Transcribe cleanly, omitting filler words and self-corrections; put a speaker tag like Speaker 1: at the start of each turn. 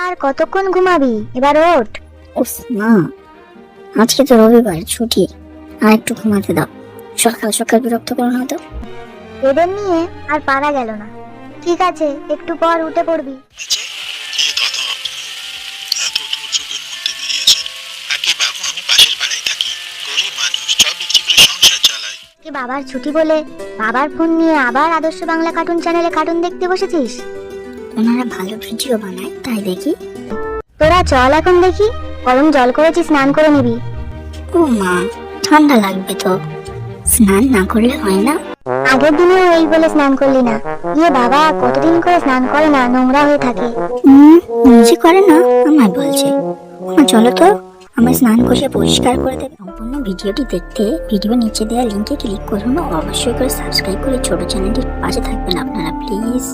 Speaker 1: আর কতক্ষণ ঘুমাবি? এবার ওঠ।
Speaker 2: উফ মা, আজকে তো রবিবার ছুটি, আর একটু ঘুমাতে দাও। সকাল সকাল বিরক্ত করো না তো।
Speaker 1: এদের নিয়ে আর পারা গেল না। ঠিক আছে, একটু পর উঠে পড়বি।
Speaker 3: আচ্ছা, কে দাদা আপনি এত দুর্যোগের মধ্যে বেরিয়েছেন? আগে বাবু, আমি পাশের পাড়ায় থাকি, গরিব মানুষ, সব বিক্রি করে সংসার চালাই।
Speaker 1: কি বাবার ছুটি বলে বাবার ফোন নিয়ে আবার আদর্শ বাংলা কার্টুন চ্যানেলে কার্টুন দেখতে বসেছিস?
Speaker 2: ওনারা ভালো ভিডিও বানায়, তাই দেখি।
Speaker 1: তোরা চল এখন দেখি, গরম জল করেছি, স্নান করে নিবি।
Speaker 2: ও মা, ঠান্ডা লাগবে তো, স্নান না করলে হয় না?
Speaker 1: আগের দিনেও এই বলে স্নান করলি না। ইয়ে বাবা, কতদিন করে স্নান করে না, নোংরা হয়ে থাকে।
Speaker 2: নিজে করে না, আমায় বলছে। মা চলো তো, আমার স্নান করে পরিষ্কার করে দেবে। সম্পূর্ণ ভিডিওটি দেখতে ভিডিও নিচে দেওয়া লিঙ্কে ক্লিক করুন ও অবশ্যই করে সাবস্ক্রাইব করে ছোট চ্যানেলটির পাশে থাকবেন আপনারা, প্লিজ।